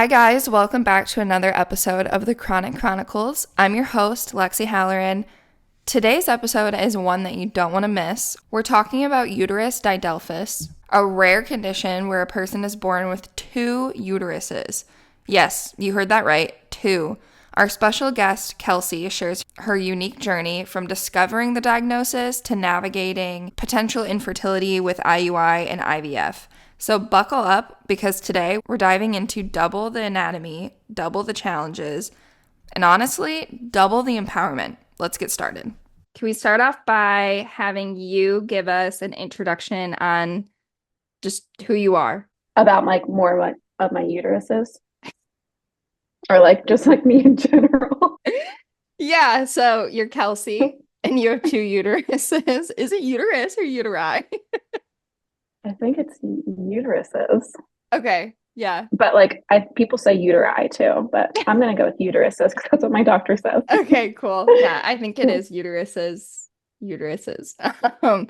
Hi, guys. Welcome back to another episode of the Chronic Chronicles. I'm your host, Lexi Halloran. Today's episode is one that you don't want to miss. We're talking about Uterus Didelphys, a rare condition where a person is born with two uteruses. Yes, you heard that right, two. Our special guest, Kelsi, shares her unique journey from discovering the diagnosis to navigating potential infertility with IUI and IVF. So buckle up because today we're diving into double the anatomy, double the challenges, and honestly, double the empowerment. Let's get started. Can we start off by having you give us an introduction on just who you are? About like more like of my uteruses or like just like me in general. Yeah, so you're Kelsi and you have two uteruses. Is it uterus or uteri? I think it's uteruses, Okay, yeah. but like people say uteri too, but I'm gonna go with uteruses because that's what my doctor says. Okay, cool. Yeah, I think it is uteruses. Uteruses. Um,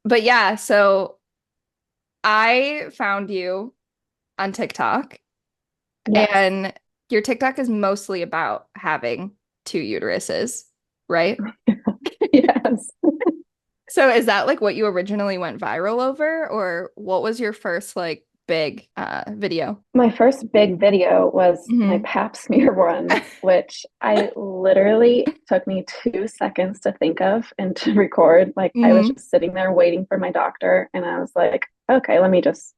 but yeah, so I found you on TikTok, Yes. and your TikTok is mostly about having two uteruses, right? Yes. So is that like what you originally went viral over, or what was your first like big video? My first big video was my Hmm. pap smear one, which I literally took me 2 seconds to think of and to record. Like I was Hmm. just sitting there waiting for my doctor, and I was like, okay, let me just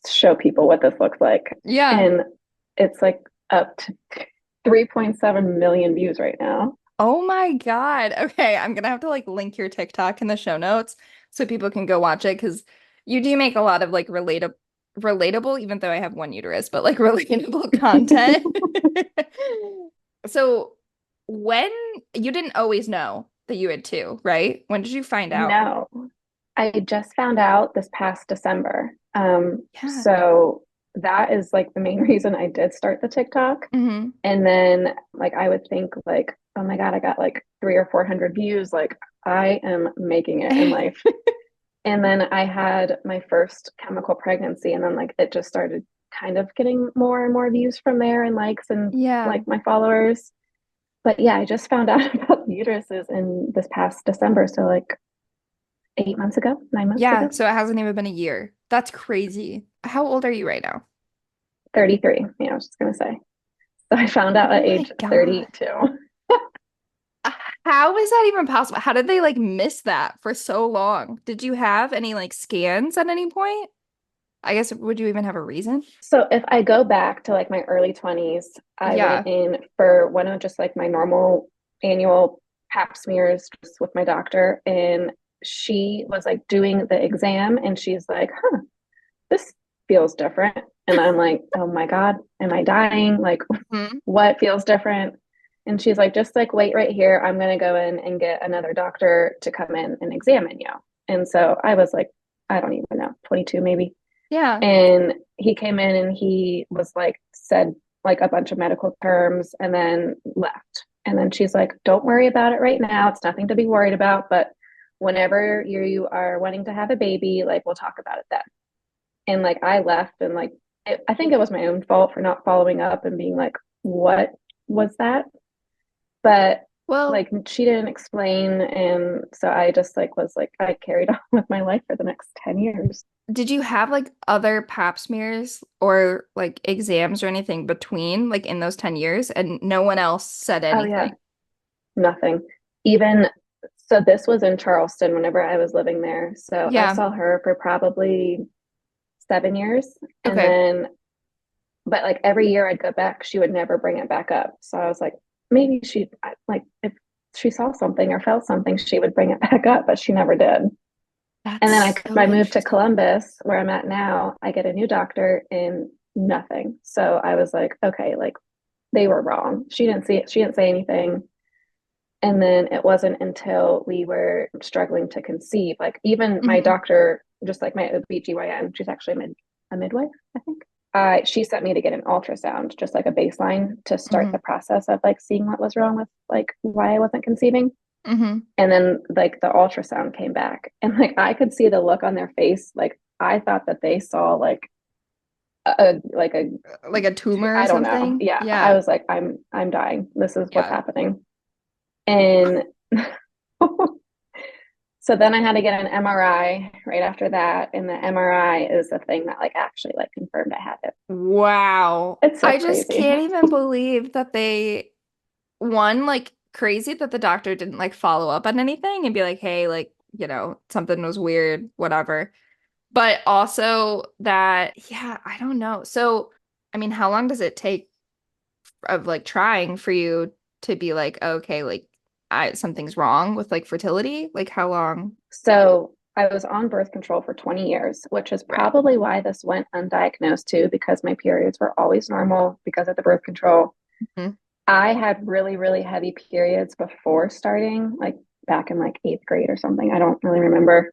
show people what this looks like. Yeah. And it's like up to 3.7 million views right now. Oh my God. Okay, I'm gonna have to like link your TikTok in the show notes so people can go watch it because you do make a lot of like relatable, even though I have one uterus, but like relatable content. So when you didn't always know that you had two, right? When did you find out? No, I just found out this past December. Yeah. So that is like the main reason I did start the TikTok. Hmm. And then like I would think like, oh my God, I got like 300 or 400 views. Like I am making it in life. And then I had my first chemical pregnancy, and then like it just started kind of getting more and more views from there and likes and Yeah. like my followers. But yeah, I just found out about the uteruses in this past December. So like 8 months ago, 9 months Yeah. ago, So it hasn't even been a year. That's crazy. How old are you right now? 33. Yeah, I was just gonna say. So I found out Oh at my age God. 32. How is that even possible? How did they like miss that for so long? Did you have any like scans at any point? I guess would you even have a reason? So if I go back to like my early 20s, I went Yeah. in for one of just like my normal annual pap smears just with my doctor, and she was like doing the exam, and she's like, huh, this feels different. And I'm like, oh my God, am I dying? Like, Hmm. what feels different? And she's like, just like wait right here. I'm going to go in and get another doctor to come in and examine you. And so I was like, I don't even know, 22 maybe. Yeah. And he came in and he was like, said like a bunch of medical terms and then left. And then she's like, don't worry about it right now. It's nothing to be worried about. But whenever you are wanting to have a baby, like we'll talk about it then. And like I left and like I think it was my own fault for not following up and being like, what was that? But Well, like she didn't explain, and so I just like was like I carried on with my life for the next 10 years. did you have like other pap smears or like exams or anything between like in those 10 years and no one else said Oh yeah, anything? nothing. Even so this was in Charleston whenever I was living there. So I Yeah. saw her for probably 7 years, and Okay. then but like every year I'd go back, she would never bring it back up. So I was like, maybe she like if she saw something or felt something, she would bring it back up, but she never did. And then That's so I moved to interesting. Columbus, where I'm at now. I get a new doctor and nothing. So I was like, okay, like they were wrong. She didn't see it. She didn't say anything. And then it wasn't until we were struggling to conceive, like even my Hmm. doctor, just like my OBGYN, she's actually a midwife, I think. She sent me to get an ultrasound, just like a baseline to start Hmm. the process of like seeing what was wrong with like why I wasn't conceiving. Hmm. And then like the ultrasound came back and like I could see the look on their face. Like I thought that they saw like Like a tumor or I don't know. something? Yeah, I Yeah. was like, I'm dying. This is what's Yeah. happening. And so then I had to get an MRI right after that, and the MRI is the thing that like actually like confirmed I had it. Wow. It's so I just crazy. can't even believe that one, like crazy that the doctor didn't like follow up on anything and be like, hey, like, something was weird, whatever. But also that, yeah, I don't know. So, I mean, how long does it take of like trying for you to be like, okay, like something's wrong with like fertility? Like how long? So I was on birth control for 20 years, which is Right. probably why this went undiagnosed too, because my periods were always normal because of the birth control. Mhm. I had really, really heavy periods before starting, like back in like eighth grade or something. I don't really remember.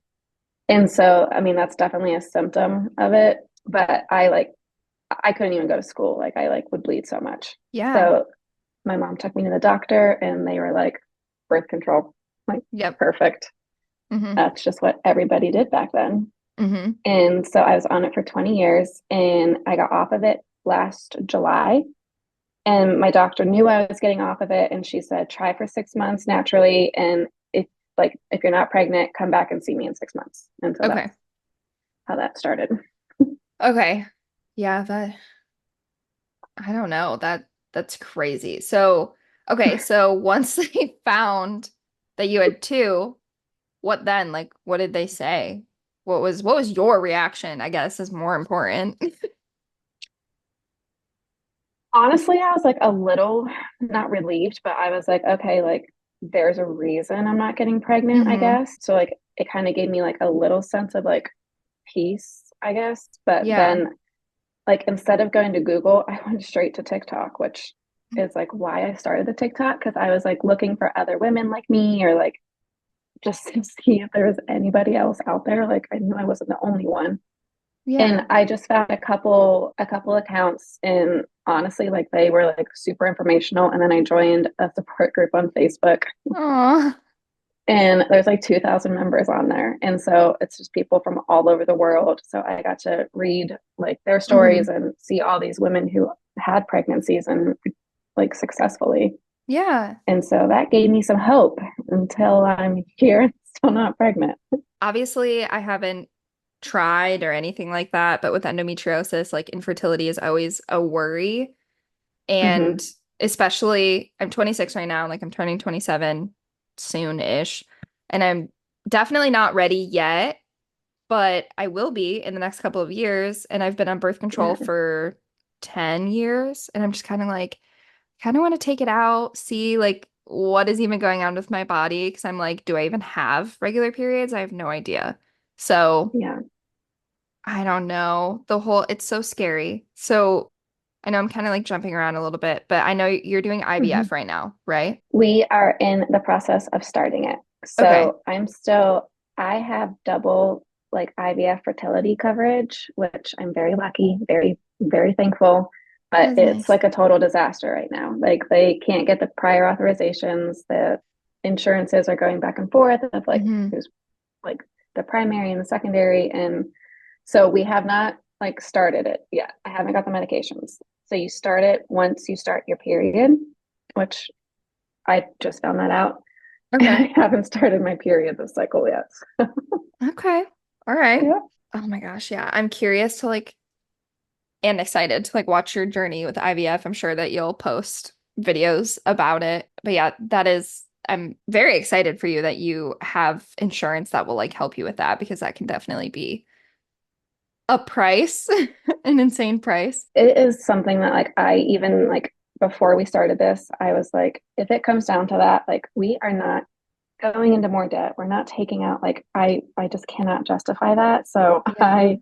And so, I mean, that's definitely a symptom of it. But I couldn't even go to school. Like, I like would bleed so much. Yeah. So my mom took me to the doctor and they were like, birth control. Like, Yep. perfect. Hmm. That's just what everybody did back then. Hmm. And so I was on it for 20 years and I got off of it last July. And my doctor knew I was getting off of it. And she said, try for 6 months naturally. And if you're not pregnant, come back and see me in 6 months. And so that's Okay. how that started. Okay. Yeah, I don't know. That's crazy. So, okay, so once they found that you had two, what then? Like, what did they say? What was your reaction, I guess, is more important. Honestly, I was like a little not relieved, but I was like, okay, like there's a reason I'm not getting pregnant, I Hmm. guess. So like it kind of gave me like a little sense of like peace, I guess. But Yeah. then like instead of going to Google, I went straight to TikTok, which is like why I started the TikTok because I was like looking for other women like me or like just to see if there was anybody else out there. Like I knew I wasn't the only one. And Yeah. I just found a couple accounts and honestly like they were like super informational and then I joined a support group on Facebook Oh. and there's like 2,000 members on there and so it's just people from all over the world so I got to read like their stories Hmm. and see all these women who had pregnancies and like successfully Yeah. and so that gave me some hope until I'm here and still not pregnant. Obviously, I haven't tried or anything like that, but with endometriosis, like infertility is always a worry. And Mm-hmm. especially, I'm 26 right now, like I'm turning 27 soon-ish, and I'm definitely not ready yet, but I will be in the next couple of years. And I've been on birth control Yeah. for 10 years, and I'm just kind of want to take it out, see like what is even going on with my body, because I'm like, do I even have regular periods? I have no idea. So Yeah. I don't know. It's so scary. So I know I'm kind of like jumping around a little bit, but I know you're doing Mm-hmm. IVF right now, right? We are in the process of starting it. Okay. So I have double like IVF fertility coverage, which I'm very lucky, very, very thankful. That But is it's nice. like a total disaster right now. Like they can't get the prior authorizations. The insurances are going back and forth of like Hmm. who's like the primary and the secondary. And so we have not like started it yet. I haven't got the medications. So you start it once you start your period, which I just found that out. Okay. I haven't started my period this cycle yet. Okay. All right. Yeah. Oh my gosh, yeah. I'm curious to like and excited to like watch your journey with IVF. I'm sure that you'll post videos about it. But yeah, I'm very excited for you that you have insurance that will like help you with that because that can definitely be a price, an insane price. It is something that like I even like before we started this, I was like, if it comes down to that, like we are not going into more debt. We're not taking out like I just cannot justify that. So Yeah. I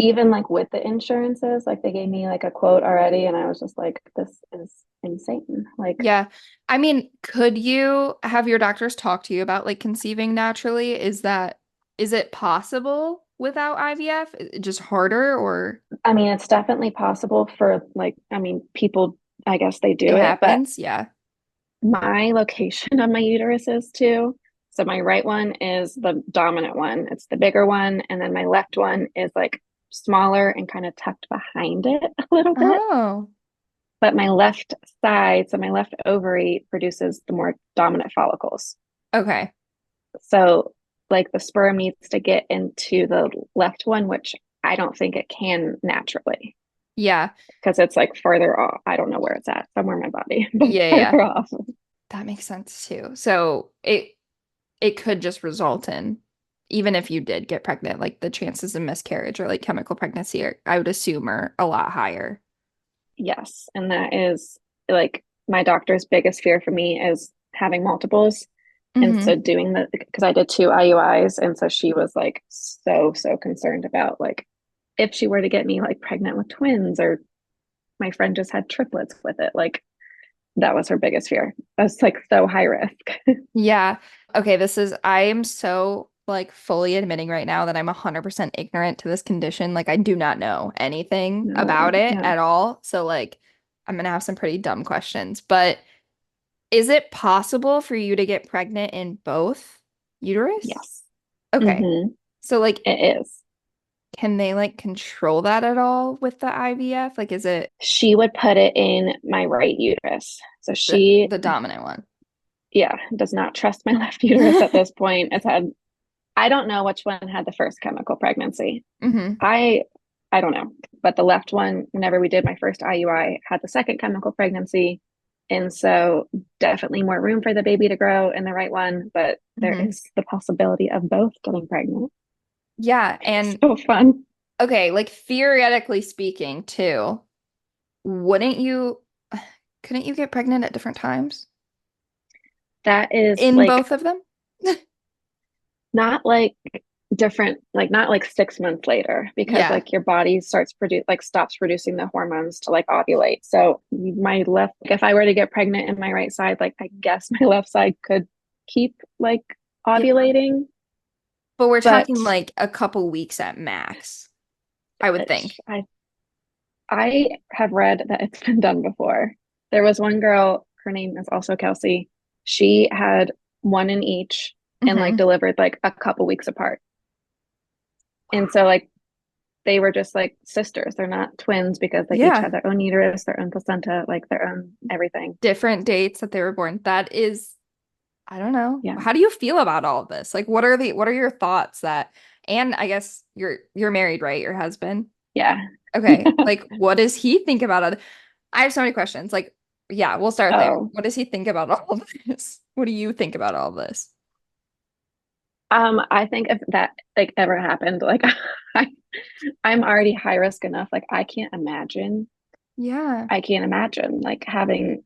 even like with the insurances, like they gave me like a quote already and I was just like, this is insane. Like Yeah. I mean, could you have your doctors talk to you about like conceiving naturally? Is it possible without IVF? Is it just harder or I mean, it's definitely possible for like, I mean, people, I guess they it do it, but happens? Yeah. my location of my uterus is too. So my right one is the dominant one. It's the bigger one. And then my left one is like smaller and kind of tucked behind it a little bit. Oh, But my left side, so my left ovary produces the more dominant follicles. okay. So like the sperm needs to get into the left one, which I don't think it can naturally Yeah. because it's like further off. I don't know where it's at, somewhere in my body, but Yeah, yeah. further off. That makes sense too. So it could just result in, even if you did get pregnant, like the chances of miscarriage or like chemical pregnancy are, I would assume, are a lot higher. Yes. And that is like my doctor's biggest fear for me is having multiples. And so Hmm. doing the, because I did two IUIs. And so she was like so concerned about like if she were to get me like pregnant with twins or my friend just had triplets with it. Like that was her biggest fear. That's like so high risk. Yeah. Okay, I am so like fully admitting right now that I'm 100% ignorant to this condition. Like I do not know anything No, about it yeah. at all. So like I'm gonna have some pretty dumb questions. But is it possible for you to get pregnant in both uterus? Yes. Okay. Mm-hmm. So like It is. can they like control that at all with the IVF? Like is it She would put it in my right uterus. So the, she, the dominant one? yeah, does not trust my left uterus at this point. It's had, I don't know which one had the first chemical pregnancy. Hmm. I I don't know. But the left one, whenever we did my first IUI, had the second chemical pregnancy. And so definitely more room for the baby to grow in the right one, but there Hmm. is the possibility of both getting pregnant. Yeah, and So fun. okay, like theoretically speaking, too, wouldn't you, couldn't you get pregnant at different times That is in like both of them? not like different, like not like 6 months later, because Yeah. like your body starts produce like stops producing the hormones to like ovulate. So my left, like, if I were to get pregnant in my right side, like I guess my left side could keep like Yeah. ovulating, But we're but talking like a couple weeks at max, I would it, think. I have read that it's been done before. There was one girl, her name is also Kelsi. She had one in each and like Hmm. delivered like a couple weeks apart. And so like they were just like sisters. They're not twins because they each Yeah. had their own uterus, their own placenta, like their own everything. Different dates that they were born. That is, I don't know. Yeah. How do you feel about all of this? Like what are your thoughts that, and I guess you're married, right? Your husband? Yeah. Okay. Like what does he think about it? I have so many questions. Like, yeah, we'll start there. Oh, What does he think about all of this? What do you think about all of this? I think if that like ever happened, like I, I'm already high risk enough. Like Yeah. I can't imagine like having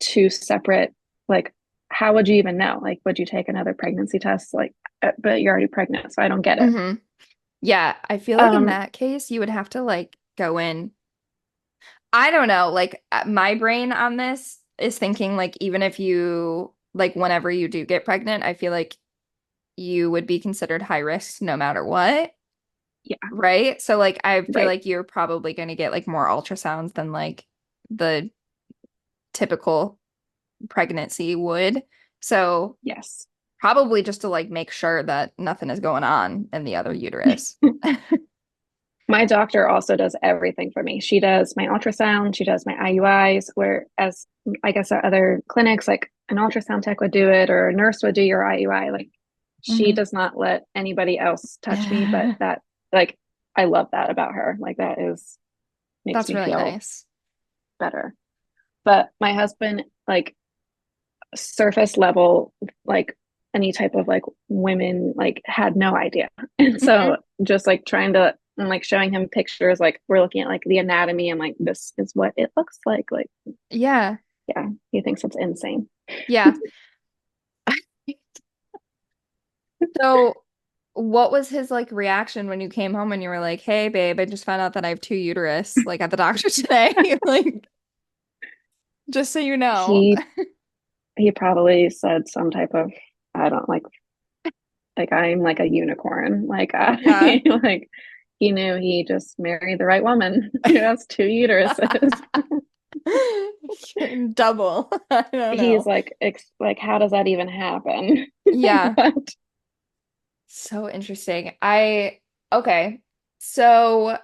two separate, like, how would you even know? Like, would you take another pregnancy test? Like, but you're already pregnant, so I don't get it. Hmm. Yeah, I feel like in Um, that case, you would have to like go in. I don't know, like my brain on this is thinking like even if you like whenever you do get pregnant, I feel like you would be considered high risk no matter what, yeah, right? So like I feel right. like you're probably going to get like more ultrasounds than like the typical pregnancy would. So Yes. probably just to like make sure that nothing is going on in the other uterus. My doctor also does everything for me. She does my ultrasound, she does my IUIs, whereas I guess at other clinics, like an ultrasound tech would do it or a nurse would do your IUI. Like she Hmm. does not let anybody else touch me, but that, like, I love that about her. Like, that is, makes That's me really feel nice. better. But my husband, like, surface level, like, any type of like women, like, had no idea. And Hmm. so just like trying to, and like showing him pictures, like, we're looking at like the anatomy and like, this is what it looks like. Like, Yeah. yeah, he thinks it's insane. Yeah. So, what was his like reaction when you came home and you were like, "Hey, babe, I just found out that I have two uterus, like at the doctor today." Like, just so you know. He he probably said some type of, I don't like I'm like a unicorn. Like Yeah. I like he knew he just married the right woman who has two uteruses. Double. I don't He's know. like like how does that even happen? Yeah. But So interesting. Okay. So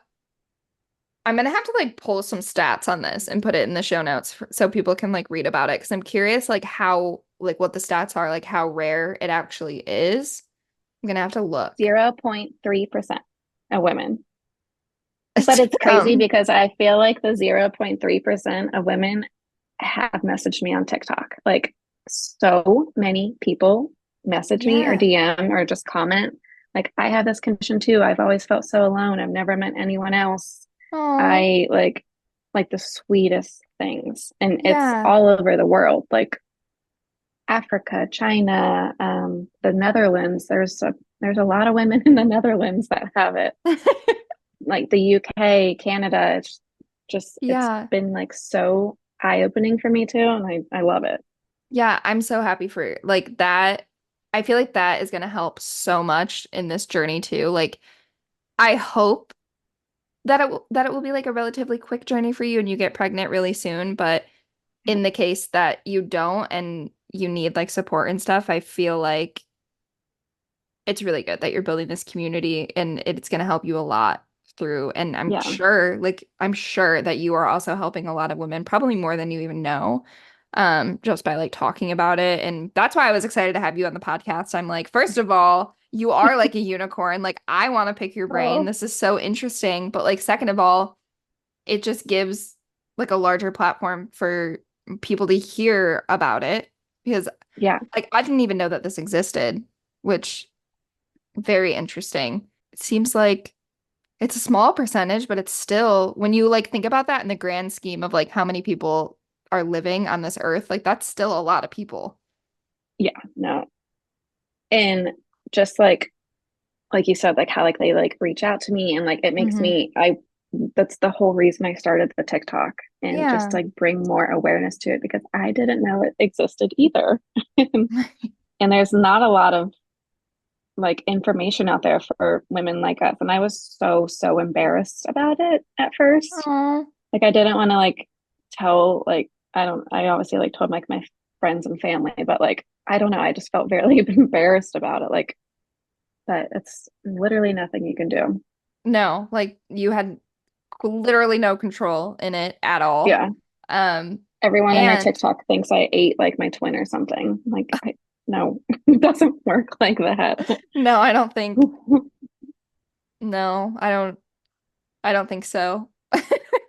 I'm gonna have to like pull some stats on this and put it in the show notes so people can like read about it because I'm curious like how like what the stats are, like how rare it actually is. I'm gonna have to look. 0.3% of women. But it's crazy Damn. because I feel like the 0.3% of women have messaged me on TikTok. Like so many people message me or Yeah. DM or just comment. Like, I have this condition too. I've always felt so alone. I've never met anyone else. Oh, I like the sweetest things. And it's yeah. all over the world. Like Africa, China, the Netherlands. There's a lot of women in the Netherlands that have it. Like the UK, Canada. It's Yeah. been like so eye-opening for me too, and I love it. Yeah, I'm so happy for like that. I feel like that is gonna help so much in this journey too. Like I hope that it will be like a relatively quick journey for you and you get pregnant really soon, but in the case that you don't and you need like support and stuff, I feel like it's really good that you're building this community and it's going to help you a lot through. And Yeah. I'm sure that you are also helping a lot of women, probably more than you even know, just by like talking about it. And that's why I was excited to have you on the podcast. I'm like, first of all, you are like a unicorn. Like, I want to pick your brain. Oh, This is so interesting. But like, second of all, it just gives like a larger platform for people to hear about it because yeah. like I didn't even know that this existed, which very interesting. It seems like it's a small percentage, but it's still, when you like think about that in the grand scheme of like how many people are living on this earth, like that's still a lot of people. Yeah. No. And just like you said, like how like they like reach out to me and like it makes Hmm. me I that's the whole reason I started the TikTok and just Yeah. like bring more awareness to it because I didn't know it existed either. And there's not a lot of like information out there for women like us. And I was so embarrassed about it at first. Oh, Like I didn't want to like tell like I obviously like told like my friends and family, but like I don't know, I just felt very embarrassed about it. Like, but it's literally nothing you can do. no, like you had literally no control in it at all. Yeah. Um, Everyone in my and TikTok thinks I ate like my twin or something. Like no, it doesn't work like that. no, no, I don't think so.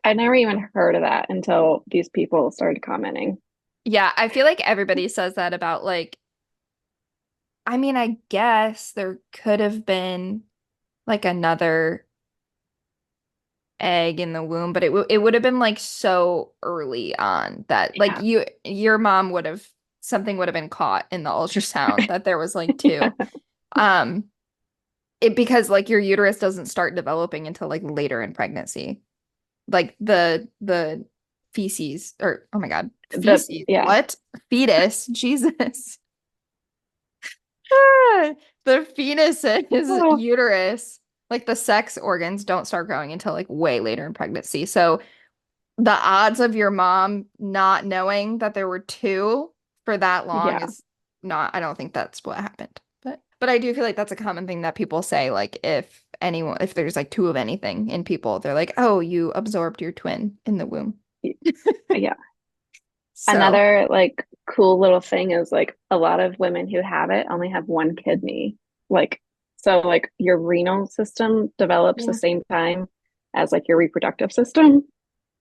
I never even heard of that until these people started commenting. Yeah, I feel like everybody says that about like, I mean, I guess there could have been like another egg in the womb, but it would have been like so early on that like Yeah. your mom would have something would have been caught in the ultrasound that there was like two. Um, it because like your uterus doesn't start developing until like later in pregnancy. Like the feces or oh my God, feces. Yeah. What? Fetus. Jesus. Ah, the fetus's Oh, uterus, like the sex organs, don't start growing until like way later in pregnancy. So the odds of your mom not knowing that there were two for that long yeah. is not, I don't think that's what happened. But I do feel like that's a common thing that people say, like if there's like two of anything in people, they're like, oh, you absorbed your twin in the womb. Yeah. So, Another like cool little thing is like a lot of women who have it only have one kidney. Like, so like your renal system develops the yeah. same time as like your reproductive system.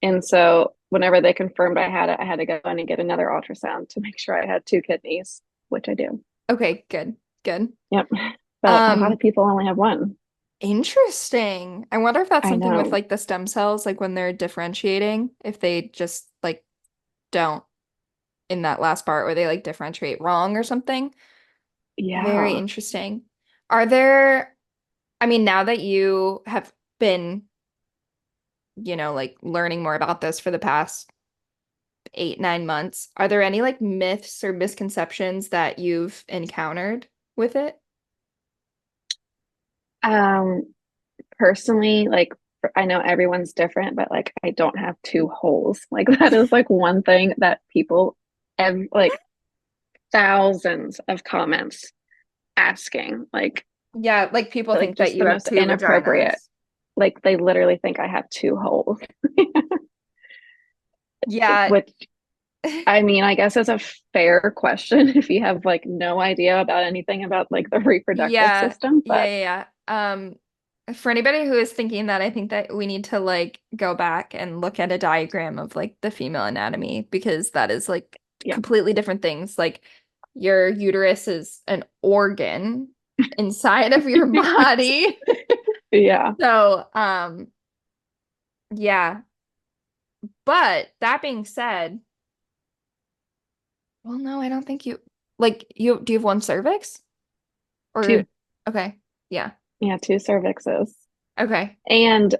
And so whenever they confirmed I had it, I had to go in and get another ultrasound to make sure I had two kidneys, which I do. Okay, good. Good. Yep. But a lot Um, of people only have one. Interesting. I wonder if that's I something with know. like the stem cells, like when they're differentiating, if they just like don't in that last part or they like differentiate wrong or something. Very Yeah. interesting. Are there, I mean, now that you have been, like learning more about this for the past 8, 9 months, are there any like myths or misconceptions that you've encountered with it? Um, Personally, like I know everyone's different, but like I don't have two holes. Like that is like one thing that people like thousands of comments asking, like Yeah, like people think that just you the have most two inappropriate. vaginas. like they literally think I have two holes, Yeah. which I mean, I guess is a fair question if you have like no idea about anything about like the reproductive Yeah. system, Yeah, but yeah, yeah. For anybody who is thinking that, I think that we need to like go back and look at a diagram of like the female anatomy because that is like yeah. completely different things. Like your uterus is an organ inside of your body. Yeah. So, yeah. But that being said, well, no, I don't think you like you do you have one cervix? Or Two, okay. Yeah. yeah, two cervixes. Okay. And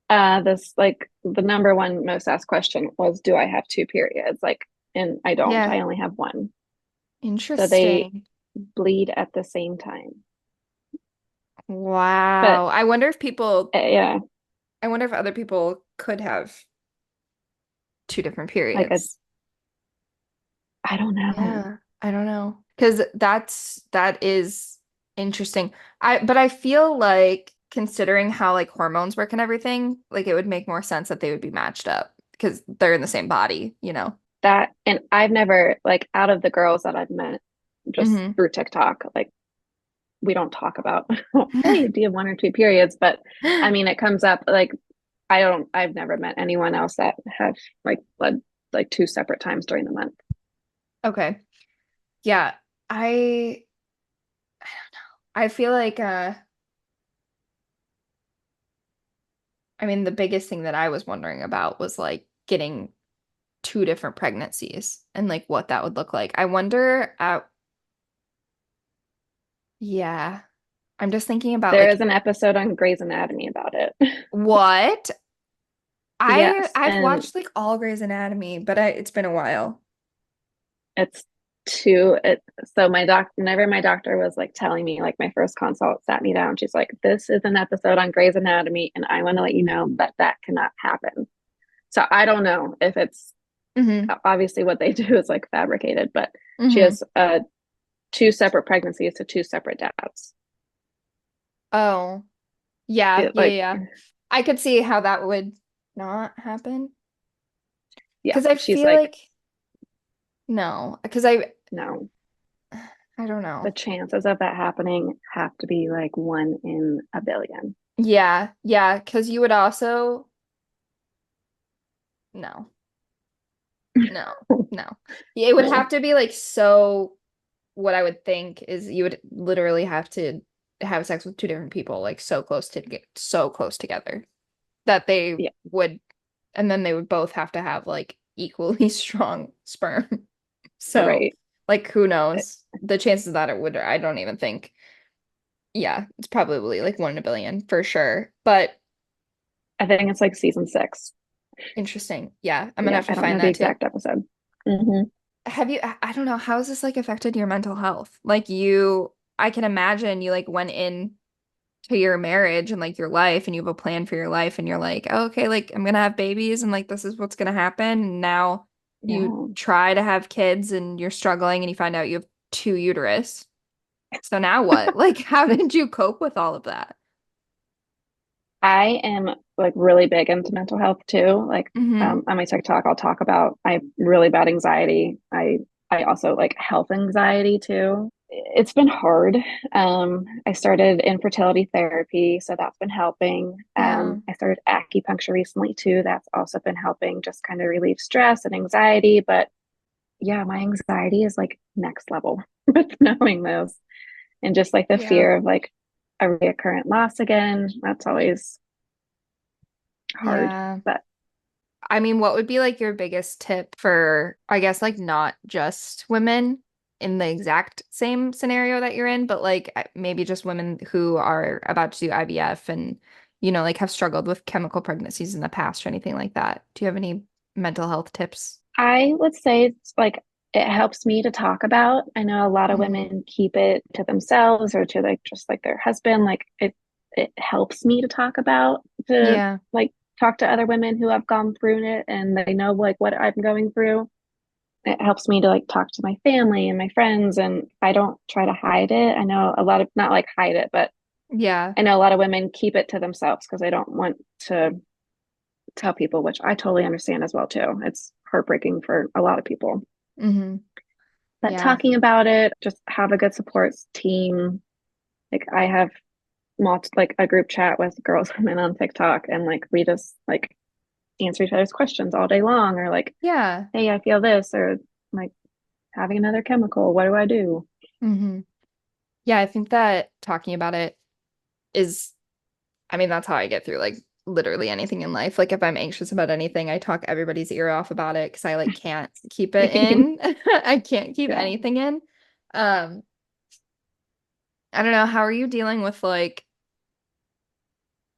this like the number one most asked question was, do I have two periods? Like, and I don't. Yeah. I only have one. So they Interesting. bleed at the same time. But Wow. yeah, I wonder if other people could have two different like a periods. I don't know. Yeah, I don't know. Because that is interesting. But I feel like considering how like hormones work and everything, like it would make more sense that they would be matched up because they're in the same body, you know? That and I've never like out of the girls that I've met just Hmm. through TikTok, like we don't talk about hey, do you have one or two periods? But I mean it comes up like I've never met anyone else that have like bled like two separate times during the month. Okay. Yeah. I I feel like I mean the biggest thing that I was wondering about was like getting two different pregnancies and like what that would look like. I wonder yeah. I'm just thinking about There is like an episode on Grey's Anatomy about it. what Yes, I've and watched like all Grey's Anatomy, but it's been a while. it's two it so my whenever my doctor was like telling me like my first consult sat me down, she's like, this is an episode on Grey's Anatomy and I want to let you know that that cannot happen. So I don't know if it's Hmm. obviously what they do is like fabricated, but she Hmm. has two separate pregnancies to two separate dads. Oh, yeah, It, yeah, like yeah. I could see how that would not happen yeah, because I she's feel like, like no, because no, I don't the know. chances of that happening have to be like one in a billion. Yeah, yeah, because you would also no, no, no. Yeah, it would have No, to be like so. What I would think is you would literally have to have sex with two different people, like so close to get so close together that they yeah, would, and then they would both have to have like equally strong sperm. So, right. like, who knows? The chances that it would, I don't even think. Yeah, it's probably like one in a billion for sure. But I think it's like season six. interesting. Yeah, I'm gonna Yeah, have to I don't know find the that too. exact episode. Hmm. Have you, I don't know, how has this like affected your mental health? Like I can imagine you like went in to your marriage and like your life and you have a plan for your life and you're like, oh, okay, like I'm gonna have babies and like this is what's gonna happen. And now you Yeah. try to have kids and you're struggling and you find out you have two uterus. So now what? Like, how did you cope with all of that? I am like really big into mental health too. Like Mm-hmm. on my TikTok, I'll talk about I have really bad anxiety. I also like health anxiety too. It's been hard. I started infertility therapy, so that's been helping. Yeah. I started acupuncture recently too. That's also been helping just kind of relieve stress and anxiety. But yeah, my anxiety is like next level with knowing this and just like the Yeah. fear of like a recurrent loss again. That's always hard. Yeah. But I mean, what would be like your biggest tip for, I guess, like not just women in the exact same scenario that you're in, but like maybe just women who are about to do IVF and, like have struggled with chemical pregnancies in the past or anything like that. Do you have any mental health tips? I would say it's like it helps me to talk about. I know a lot of Hmm. women keep it to themselves or to like just like their husband. Like it helps me to talk about to Yeah. like talk to other women who have gone through it and they know like what I'm going through. It helps me to like talk to my family and my friends and I don't try to hide it. I know a lot of not like hide it, but Yeah. I know a lot of women keep it to themselves because they don't want to tell people, which I totally understand as well too. It's heartbreaking for a lot of people. Mm-hmm. But Yeah. talking about it, just have a good support team. Like I have like a group chat with girls women on TikTok, and like we just like answer each other's questions all day long, or like, Yeah. hey, I feel this, or like having another chemical. What do I do? Mm-hmm. Yeah, I think that talking about it is, I mean, that's how I get through like literally anything in life. Like if I'm anxious about anything, I talk everybody's ear off about it because I like can't keep it Same. in. I can't keep Yeah. anything in. Um, I don't know. How are you dealing with like,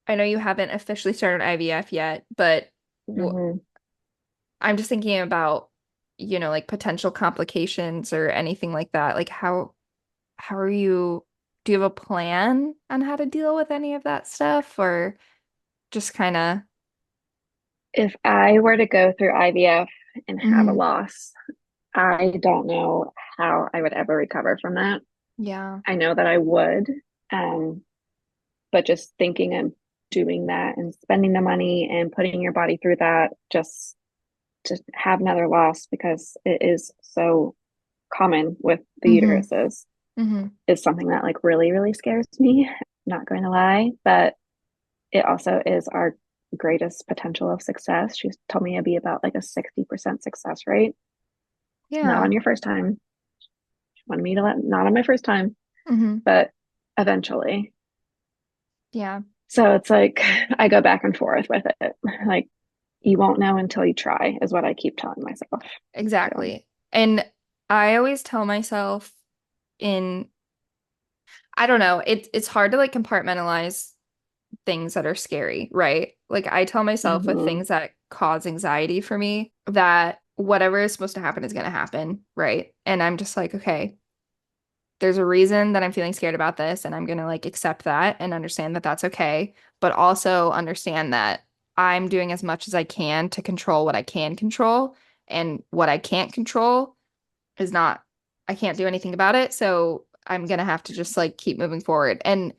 I know you haven't officially started IVF yet, but w Hmm. I'm just thinking about, like potential complications or anything like that. Like how are you, do you have a plan on how to deal with any of that stuff or just kind of, If I were to go through IVF and have a mhm, loss, I don't know how I would ever recover from that. yeah. I know that I would, um, but just thinking and doing that and spending the money and putting your body through that just to have another loss because it is so common with the Mm-hmm. uteruses Mm-hmm. is something that like really, really scares me. Not going to lie, but it also is our greatest potential of success. She's told me it'd be about like a 60% success rate. Not Yeah. on your first time. She wanted me to let, not on my first time, Mm-hmm. but eventually. Yeah. So it's like I go back and forth with it. Like you won't know until you try, is what I keep telling myself. So, Exactly. And I always tell myself in, I don't know, it's hard to like compartmentalize things that are scary, right? Like I tell myself with mhm. things that cause anxiety for me that whatever is supposed to happen is going to happen, right? And I'm just like, okay, there's a reason that I'm feeling scared about this, and I'm going to like accept that and understand that that's okay, but also understand that I'm doing as much as I can to control what I can control, and what I can't control is not, I can't do anything about it. So I'm going to have to just like keep moving forward. And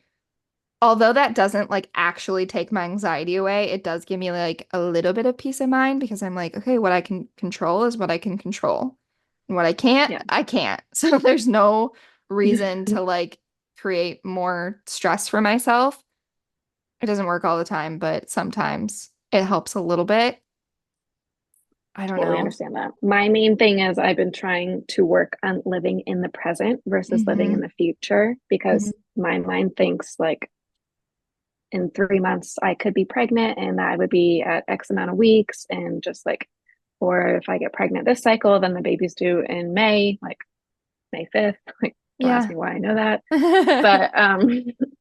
although that doesn't like actually take my anxiety away, it does give me like a little bit of peace of mind because I'm like, okay, what I can control is what I can control. And what I can't, Yeah. I can't. So there's no reason to like create more stress for myself. It doesn't work all the time, but sometimes it helps a little bit. I don't Totally know. understand that. My main thing is I've been trying to work on living in the present versus living in Hmm. the future because Hmm. my mind thinks like in 3 months I could be pregnant and I would be at X amount of weeks and just like, or if I get pregnant this cycle, then the baby's due in May, like May 5th. Like, don't ask Yeah. me why I know that. But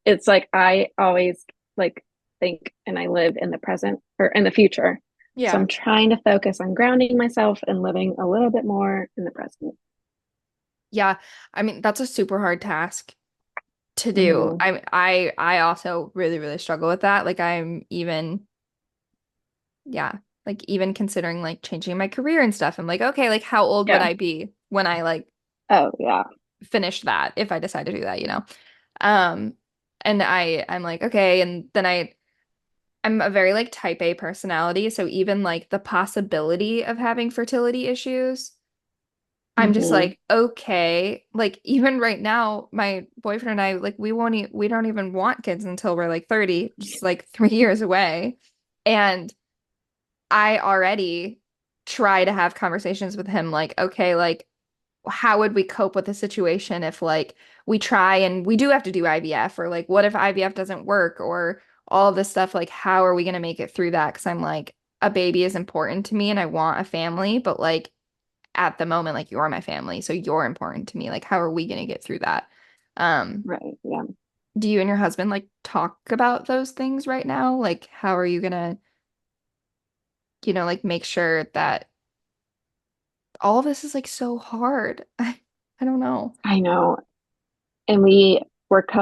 it's like I always like think and I live in the present or in the future. So Yeah. I'm trying to focus on grounding myself and living a little bit more in the present. Yeah. I mean, that's a super hard task to do. Hmm. I also really, really struggle with that. Like I'm even, yeah, like even considering like changing my career and stuff. I'm like, okay, like how old would Yeah. I be when I like Oh, yeah. finish that if I decide to do that? Um, and I'm like, okay, and then I'm a very like type A personality, so even like the possibility of having fertility issues, I'm just Hmm. like, okay, like even right now, my boyfriend and I, like we don't even want kids until we're like 30, just like 3 years away. And I already try to have conversations with him like, okay, like how would we cope with the situation if like we try and we do have to do IVF, or like what if IVF doesn't work, or all of this stuff, like how are we going to make it through that? Because I'm like, a baby is important to me and I want a family, but like at the moment, like you're my family, so you're important to me. Like how are we going to get through that? Um, Right. Yeah. do you and your husband like talk about those things right now? Like how are you gonna, like make sure that all of this is like so hard? I don't know. I know. And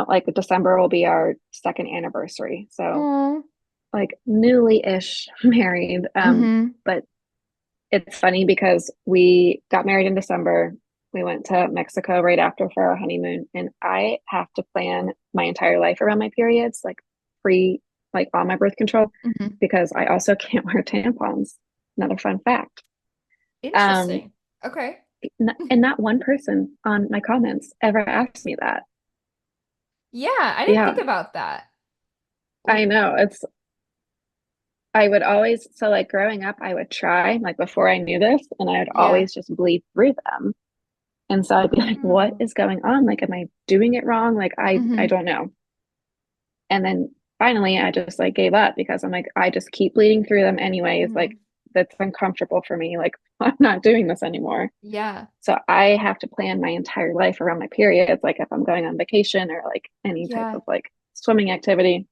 like December will be our second anniversary. So Oh. like newly-ish married. Mm-hmm. But it's funny because we got married in December. We went to Mexico right after for our honeymoon, and I have to plan my entire life around my periods, like pre, like on my birth control, Hmm. because I also can't wear tampons. Another fun fact. Um, Interesting. Okay. and not one person on my comments ever asked me that. Yeah, I didn't Yeah, think about that. I know. I would always, so like growing up, I would try, like before I knew this, and I would Yeah. always just bleed through them. And so I'd be like, what Oh. is going on? Like, am I doing it wrong? Like, I Hmm. don't know. And then finally I just like gave up because I'm like, I just keep bleeding through them anyways. Like, Hmm. that's uncomfortable for me. Like, I'm not doing this anymore. Yeah. So I have to plan my entire life around my periods, like if I'm going on vacation or like any type Yeah. of like swimming activity.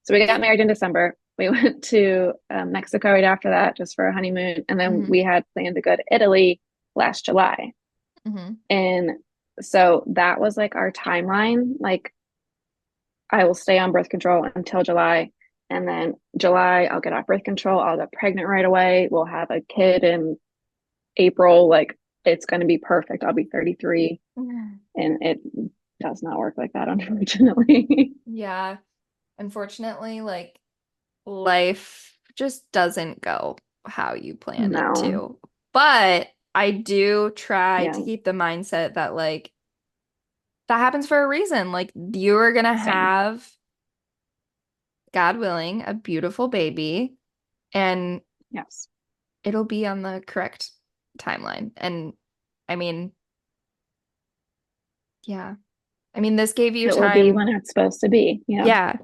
So we got married in December. We went to Mexico right after that, just for a honeymoon. And then Hmm. we had planned to go to Italy last July. Hmm. And so that was like our timeline. Like, I will stay on birth control until July. And then July, I'll get off birth control. I'll get pregnant right away. We'll have a kid in April. Like, it's going to be perfect. I'll be 33. And it does not work like that, unfortunately. Yeah. Unfortunately, like life just doesn't go how you plan it No. to. But I do try Yeah. to keep the mindset that like that happens for a reason. Like you're gonna Same. have, God willing, a beautiful baby and Yes. it'll be on the correct timeline. And I mean, yeah. I mean, this gave you It will be time. when it's supposed to be. Yeah. Yeah.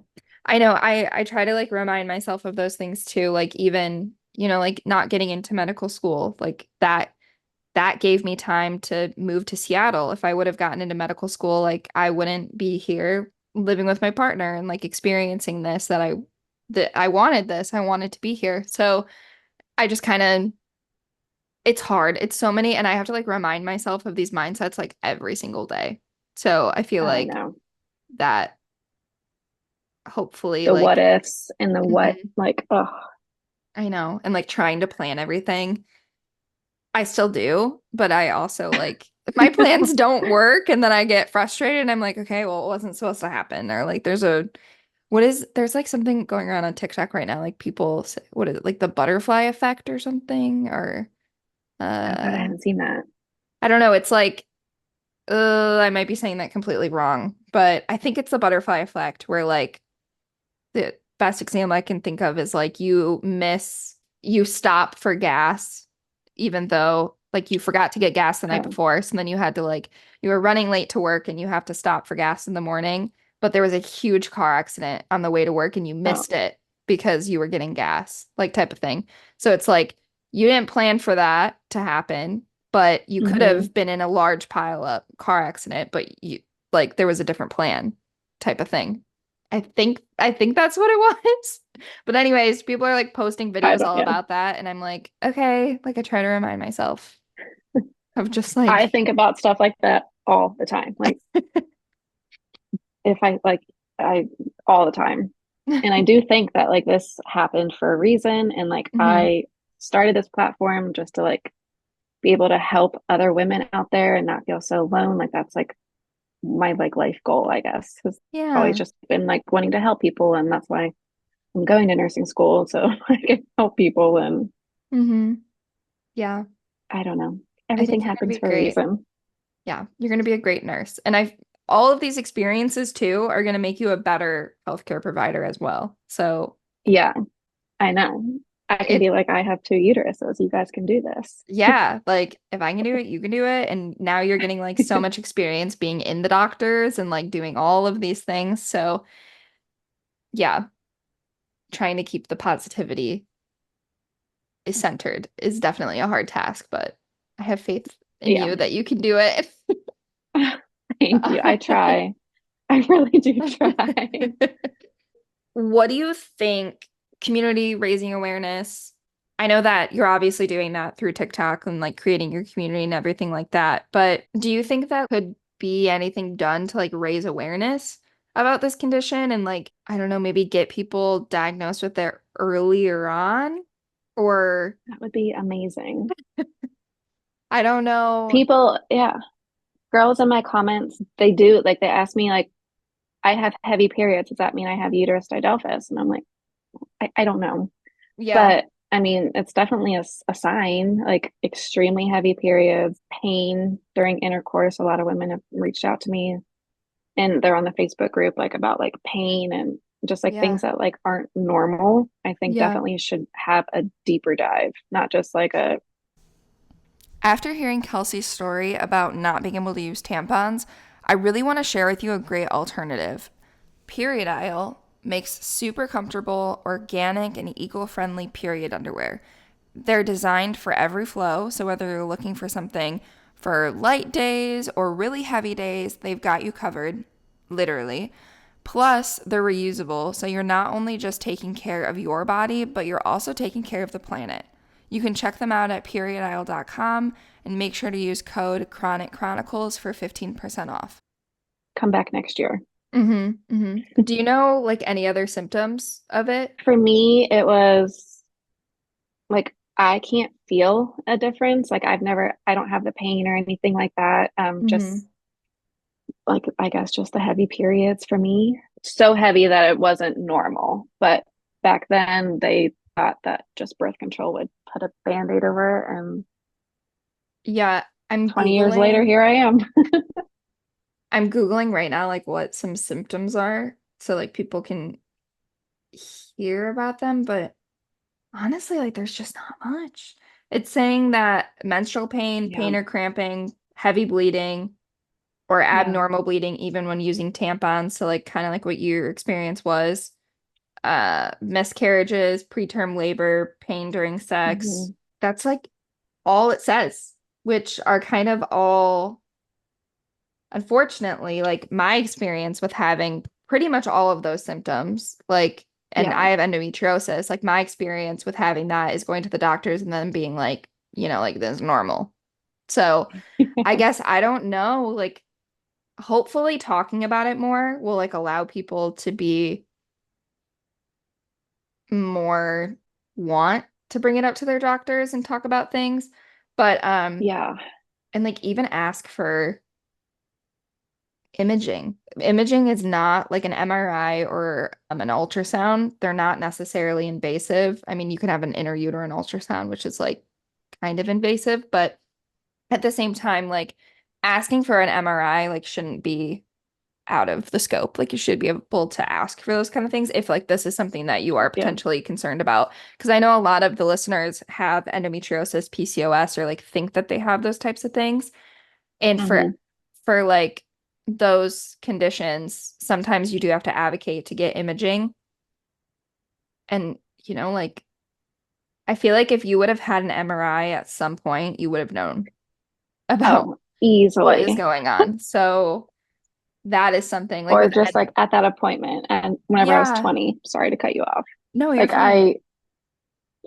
I know. I try to like remind myself of those things too. Like even, like not getting into medical school, like that gave me time to move to Seattle. If I would have gotten into medical school, like I wouldn't be here living with my partner and like experiencing this that I wanted this. I wanted to be here. So I just kind of it's hard. It's so many and I have to like remind myself of these mindsets like every single day. So I feel I like know. that hopefully The what like ifs and the what, mhm, like, oh, I know. And like trying to plan everything. I still do, but I also like if my plans don't work and then I get frustrated and I'm like, okay, well, it wasn't supposed to happen. Or like there's like something going around on TikTok right now, like people say, what is it, like the butterfly effect or something? Or oh God, I uh haven't seen that. I don't know. It's like I might be saying that completely wrong, but I think it's the butterfly effect where like the best example I can think of is like you stop for gas, even though like you forgot to get gas the night Oh, before. So then you had to like, you were running late to work and you have to stop for gas in the morning. But there was a huge car accident on the way to work and you oh, missed it because you were getting gas, like type of thing. So it's like you didn't plan for that to happen, but you could mm-hmm. have been in a large pile up car accident, but you like there was a different plan type of thing. I think that's what it was. But anyways, people are like posting I videos don't, all yeah. about that and I'm like, okay, like I try to remind myself of just I like think about stuff like that all the time. Like, if I like, I all the time. And I do think that like this happened for a reason. And like, hmm. I started this platform just to like be able to help other women out there and not feel so alone. Like, that's like my like life goal, I guess, has always Yeah. just been like wanting to help people. And that's why I'm going to nursing school. So I can help people. And Hmm. Yeah. I don't know, I everything think you're gonna happens be for a great. reason. Yeah, you're gonna be a great nurse. And I've all of these experiences too are gonna make you a better healthcare provider as well. So Yeah, I know. I can be it like, I have two uteruses. You guys can do this. yeah, like if I can do it, you can do it. And now you're getting like so much experience being in the doctors and like doing all of these things. So yeah, trying to keep the positivity is centered is definitely a hard task, but I have faith in Yeah. you that you can do it. Thank you. I try. I really do try. What do you think community raising awareness? I know that you're obviously doing that through TikTok and like creating your community and everything like that, but do you think that could be anything done to like raise awareness about this condition and like, I don't know, maybe get people diagnosed with it earlier on? Or That would be amazing. I don't know. People, yeah, girls in my comments, they do like they ask me like, I have heavy periods. Does that mean I have uterus didelphys? And I'm like, I don't know. Yeah. But I mean, it's definitely a sign, like extremely heavy periods, pain during intercourse. A lot of women have reached out to me and they're on the Facebook group like about like pain and just like Yeah. things that like aren't normal. I think Yeah. definitely should have a deeper dive, not just like a After hearing Kelsey's story about not being able to use tampons, I really want to share with you a great alternative. Periodile makes super comfortable, organic, and eco-friendly period underwear. They're designed for every flow, so whether you're looking for something for light days or really heavy days, they've got you covered, literally. Plus, they're reusable, so you're not only just taking care of your body, but you're also taking care of the planet. You can check them out at periodile.com and make sure to use code Chronic Chronicles for 15% off. come back next year. Do you know like any other symptoms of it? For me, it was like I can't feel a difference. Like I don't have the pain or anything like that. Just Mm-hmm. like I guess just the heavy periods for me. So heavy that it wasn't normal. But back then they thought that just birth control would put a band-aid over it, and Yeah, 20 years later, here I am. I'm Googling right now like what some symptoms are so like people can hear about them, but honestly, like there's just not much. It's saying that menstrual pain, Yeah. pain or cramping, heavy bleeding, or Yeah. abnormal bleeding even when using tampons, so like kind of like what your experience was. Miscarriages, preterm labor, pain during sex. Hmm. That's like all it says, which are kind of all, unfortunately, like my experience with having pretty much all of those symptoms, like, and Yeah. I have endometriosis, like my experience with having that is going to the doctors and then being like, like this is normal. So I guess I don't know, like, hopefully talking about it more will like allow people to be more want to bring it up to their doctors and talk about things. But Yeah. and like even ask for imaging. Imaging is not like an MRI or an ultrasound. They're not necessarily invasive. I mean, you can have an intrauterine ultrasound, which is like kind of invasive, but at the same time, like asking for an MRI like shouldn't be out of the scope. Like you should be able to ask for those kind of things if like this is something that you are Yeah. potentially concerned about. Because I know a lot of the listeners have endometriosis, PCOS, or like think that they have those types of things. And Hmm. for like those conditions, sometimes you do have to advocate to get imaging. And like I feel like if you would have had an MRI at some point, you would have known about Oh, what is easily. going on. So that is something like Or with just like at that appointment. And whenever I was yeah, 20, sorry to cut you off, no, you're like fine. I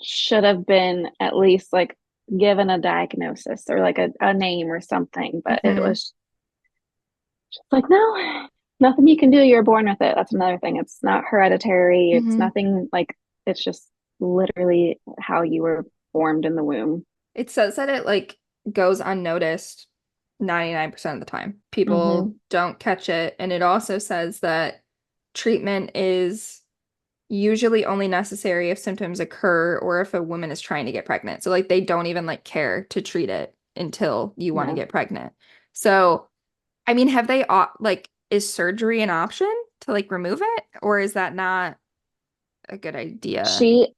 should have been at least like given a diagnosis or like a name or something, but it Hmm. was just like, no, nothing you can do. You're born with it. That's another thing. It's not hereditary. It's Hmm. nothing like, it's just literally how you were formed in the womb. It says that it like goes unnoticed 99% of the time. People Hmm. don't catch it. And it also says that treatment is usually only necessary if symptoms occur or if a woman is trying to get pregnant. So like they don't even like care to treat it until you want to No. get pregnant. So, I mean, have they like is surgery an option to like remove it or is that not a good idea? She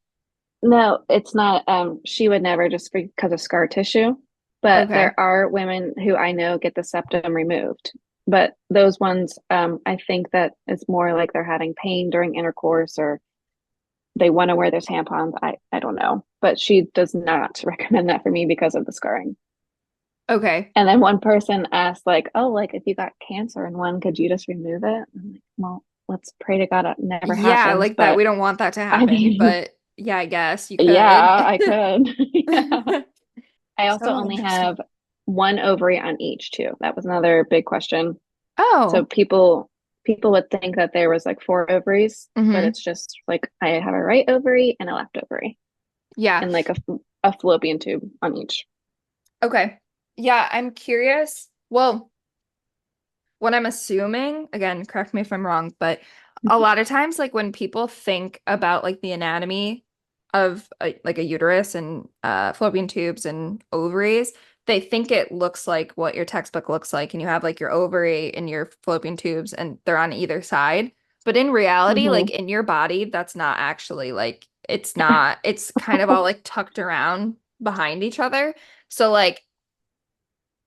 No, it's not. She would never just because of scar tissue. But Okay. there are women who I know get the septum removed. But those ones, I think that it's more like they're having pain during intercourse or they want to wear their tampons. I don't know. But she does not recommend that for me because of the scarring. Okay. And then one person asked, like, oh, like if you got cancer in one, could you just remove it? I'm like, well, let's pray to God it never Yeah, happens. like that. But We don't want that to I happen, mean, but yeah, I guess you could. yeah, I could. Yeah. I also So only interesting. have one ovary on each too. That was another big question. So Oh, people would think that there was like four ovaries, but hmm. it's just like I have a right ovary and a left ovary Yeah. and like a fallopian tube on each. Okay. Yeah, I'm curious. Well, what I'm assuming, again, correct me if I'm wrong, but a lot of times, like when people think about like the anatomy of like a uterus and fallopian tubes and ovaries, they think it looks like what your textbook looks like, and you have like your ovary and your fallopian tubes, and they're on either side. But in reality, like Hmm. in your body, that's not actually like it's not. It's kind of all like tucked around behind each other. So like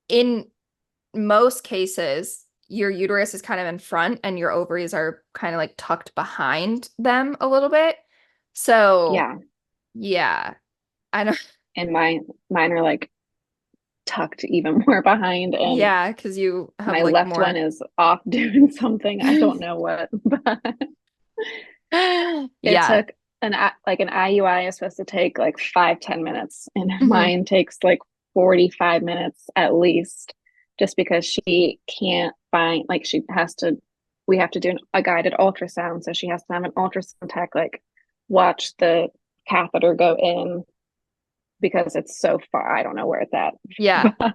in most cases, your uterus is kind of in front and your ovaries are kind of like tucked behind them a little bit. So, Yeah. yeah, I don't, And mine are like tucked even more behind, and yeah, because you have my like left one more. is off doing something. I don't know what, but it Yeah. took an IUI is supposed to take like 5-10 minutes, and Hmm. mine takes like 45 minutes at least, just because she can't find like she has to. We have to do a guided ultrasound, so she has to have an ultrasound tech like watch the catheter go in because it's so far. I don't know where it's at, Yeah. but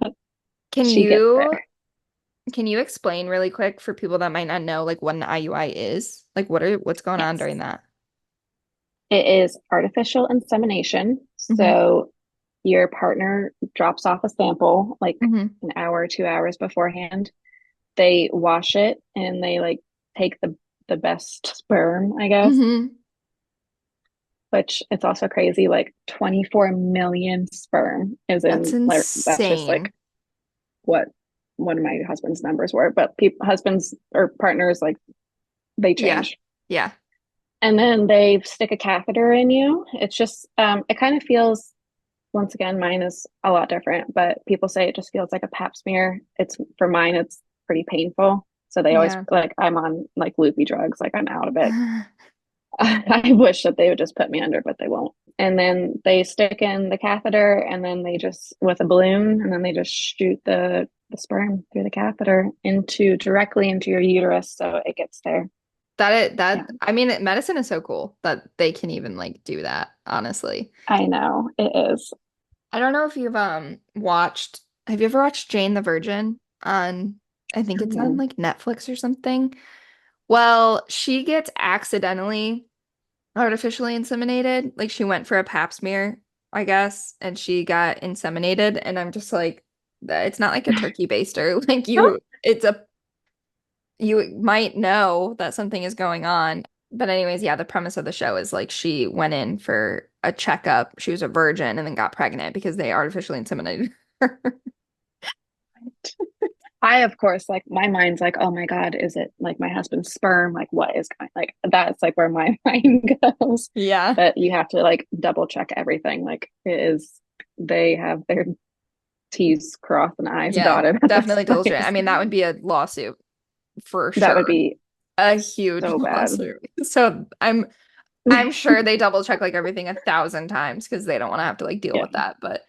Can she gets you there. can you explain really quick for people that might not know like what an IUI is? Like what's going on during Yes. that? It is artificial insemination. Hmm. So your partner drops off a sample like Hmm. an hour, 2 hours beforehand. They wash it and they like take the best sperm, I guess, Hmm. which it's also crazy. Like 24 million sperm is That's in like that's just insane. like what one of my husband's numbers were, but people husbands or partners like they Yeah. change. Yeah. And then they stick a catheter in you. It's just it kind of feels, once again, mine is a lot different, but people say it just feels like a pap smear. It's for mine, it's pretty painful. So they always Yeah. like I'm on like loopy drugs, like I'm out of it. I wish that they would just put me under, but they won't. And then they stick in the catheter and then they just with a balloon and then they just shoot the sperm through the catheter into directly into your uterus so it gets there. Yeah, I mean medicine is so cool that they can even like do that, honestly. I know it is. I don't know if you've watched have you ever watched Jane the Virgin on I think it's on No. like Netflix or something? Well, she gets accidentally artificially inseminated. Like she went for a pap smear, I guess, and she got inseminated and I'm just like it's not like a turkey baster. Like you might know that something is going on. But anyways, yeah, the premise of the show is like she went in for a checkup. She was a virgin and then got pregnant because they artificially inseminated her. I, of course, like my mind's like, oh my God, is it like my husband's sperm? Like, what is going like that's like where my mind goes. Yeah. But you have to like double check everything. Like, it is, they have their T's crossed and I's Yeah, dotted at this definitely diligent. I place. mean, that would be a lawsuit for That would sure. be A huge so bad. lawsuit. So I'm sure they double check like everything 1,000 times because they don't want to have to like deal Yeah. with that. But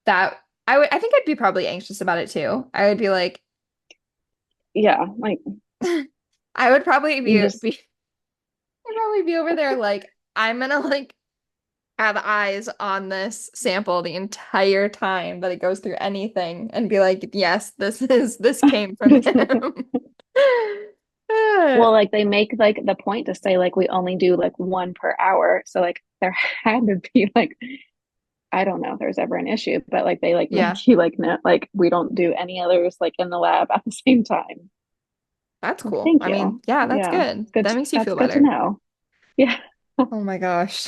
that I think I'd be probably anxious about it too. I would be like Yeah. Like, I would probably you just, I'd probably be over there like I'm gonna like have eyes on this sample the entire time that it goes through anything and be like, yes, this came from him. well, like they make like the point to say like we only do like one per hour. So like there had to be like I don't know if there's ever an issue, but like they like Yeah, make you like no, like we don't do any others like in the lab at the same time. that's Like, cool. thank I mean, you. yeah, that's Yeah, good. good. That makes you That's feel good to better. know. Yeah, Oh my gosh.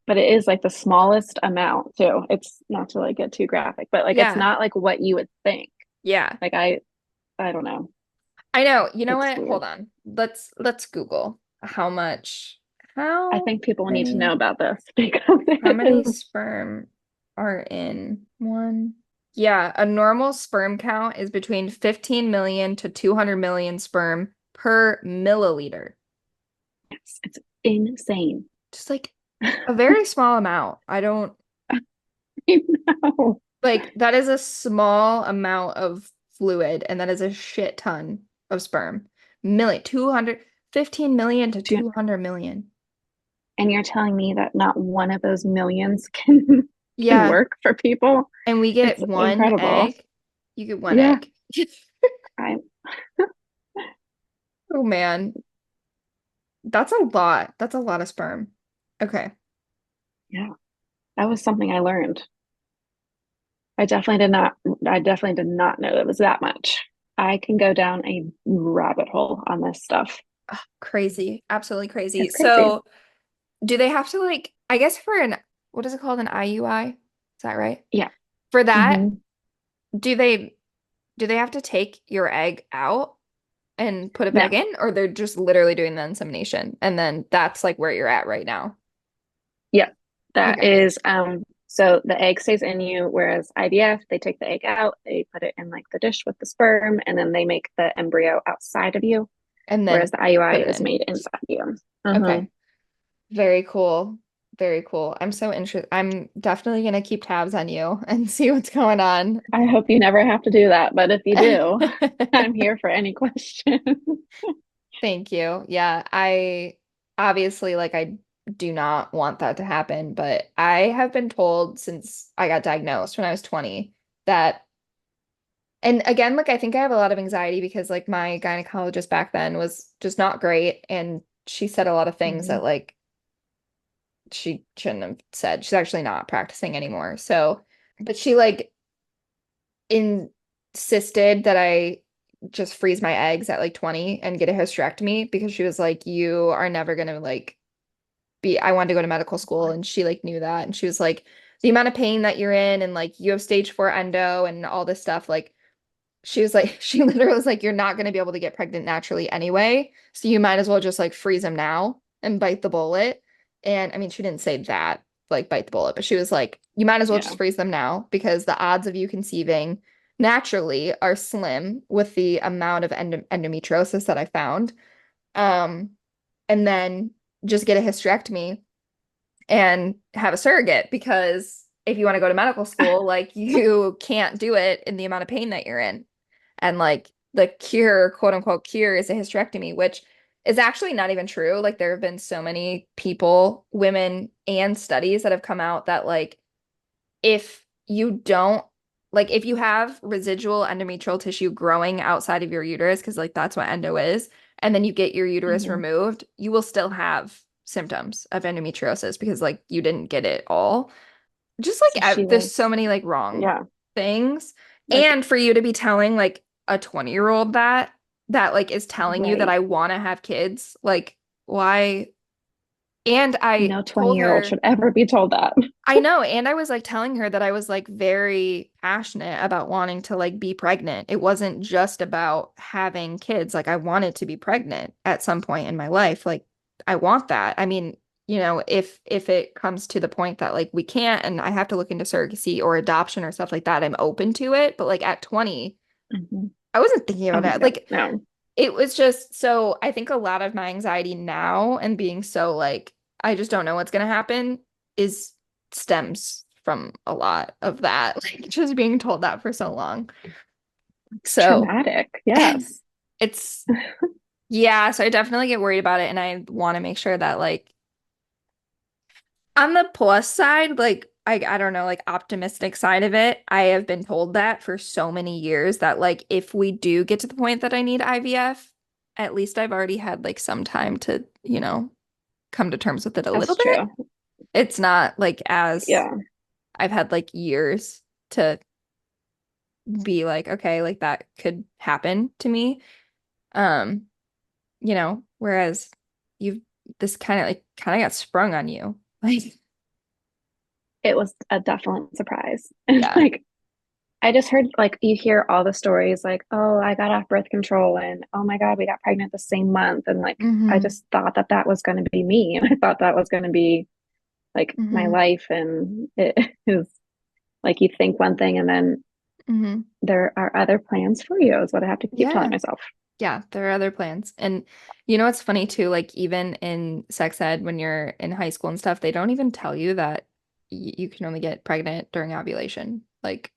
but it is like the smallest amount too. It's not to like get too graphic, but like it's Yeah. not like what you would think. Yeah. Like I don't know. I know. You know It's what? weird. Hold on. Let's Google I think people need to know many about this because how it many is. sperm are in one. Yeah, a normal sperm count is between 15 million to 200 million sperm per milliliter. It's insane. Just like a very small amount. I don't I know. like that is a small amount of fluid and that is a shit ton of sperm. Million, 200, 15 million to Do- 200 million. And you're telling me that not one of those millions can Yeah, work for people? and we get It's one incredible. egg. You get one Yeah. egg. I Oh man, that's a lot. That's a lot of sperm. Okay. yeah, that was something I learned. I definitely did not know it was that much. I can go down a rabbit hole on this stuff. Ugh, crazy. Absolutely crazy. It's crazy. So, do they have to like, I guess for an, what is it called? An IUI? Is that right? Yeah. For that, Hmm. do they do they have to take your egg out and put it back No. in, or they're just literally doing the insemination and then that's like where you're at right now? Yeah. That Okay. is so the egg stays in you, whereas IVF, they take the egg out, they put it in like the dish with the sperm, and then they make the embryo outside of you, And whereas then the IUI put it is in. made inside you. Hmm. Okay. Very cool. Very cool. I'm so interested. I'm definitely gonna keep tabs on you and see what's going on. I hope you never have to do that, but if you do, I'm here for any question. Thank you. Yeah, I obviously like I do not want that to happen, but I have been told since I got diagnosed when I was 20 that, and again, like I think I have a lot of anxiety because like my gynecologist back then was just not great and she said a lot of things Hmm. that like she shouldn't have said. She's actually not practicing anymore. So, but she like insisted that I just freeze my eggs at like 20 and get a hysterectomy because she was like, you are never gonna like be, I wanted to go to medical school and she like knew that. And she was like, the amount of pain that you're in and like you have stage 4 endo and all this stuff, like she was like, she literally was like, you're not going to be able to get pregnant naturally anyway. So you might as well just like freeze them now and bite the bullet. And I mean, she didn't say that, like bite the bullet, but she was like, you might as well Yeah. just freeze them now because the odds of you conceiving naturally are slim with the amount of endometriosis that I found. Um, and then just get a hysterectomy and have a surrogate because if you want to go to medical school, like you can't do it in the amount of pain that you're in. And like the cure, quote unquote, cure is a hysterectomy, which is actually not even true. Like there have been so many people, women and studies that have come out that like if you don't like if you have residual endometrial tissue growing outside of your uterus, because like that's what endo is, and then you get your uterus Hmm. removed, you will still have symptoms of endometriosis because like you didn't get it all. Just So like she there's so was, many like wrong yeah, things. like, And for you to be telling like a 20-year-old that like is telling you that right. I want to have kids, like why? And I No told 20-year-old her should ever be told that. I know, and I was like telling her that I was like very passionate about wanting to like be pregnant. It wasn't just about having kids. Like I wanted to be pregnant at some point in my life. Like I want that. I mean, if it comes to the point that like we can't and I have to look into surrogacy or adoption or stuff like that, I'm open to it. But like at 20, Hmm. I wasn't thinking Oh about my it. God. Like No. it was just so I think a lot of my anxiety now and being so like I just don't know what's gonna happen is stems from a lot of that, like just being told that for so long. It's So traumatic. Yes. it's yeah, so I definitely get worried about it and I want to make sure that like on the plus side, like I don't know, like optimistic side of it, I have been told that for so many years that like if we do get to the point that I need IVF, at least I've already had like some time to, come to terms with it a little That's bit. true. It's not like as Yeah. I've had like years to be like, okay, like that could happen to me. Um, whereas you've this kind of got sprung on you. Like, It was a definite surprise. And yeah. like, I just heard like you hear all the stories like, oh, I got off birth control and oh my God, we got pregnant the same month. And like, I Hmm. just thought that that was going to be me. I thought that was going to be like my Hmm. life. And it is like you think one thing and then Hmm. there are other plans for you, is what I have to keep telling Yeah. myself. Yeah, there are other plans. And you know what's funny too, like even in sex ed when you're in high school and stuff, they don't even tell you that you can only get pregnant during ovulation. Like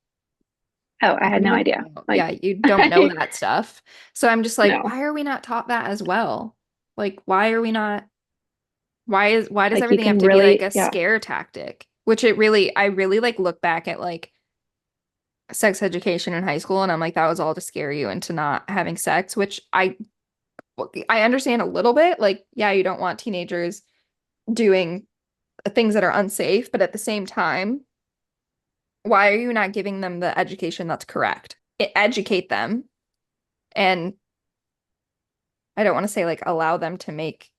Oh, I you had don't no even idea. yeah, Like, you don't know that stuff. So I'm just like, no, why are we not taught that as well? Like why are we not why does like you everything have can to be like really, a yeah. scare tactic? Which I really like look back at like sex education in high school, and I'm like, that was all to scare you into not having sex, which I understand a little bit. Like, yeah, you don't want teenagers doing things that are unsafe, but at the same time, why are you not giving them the education that's correct? Educate them, and I don't want to say like allow them to make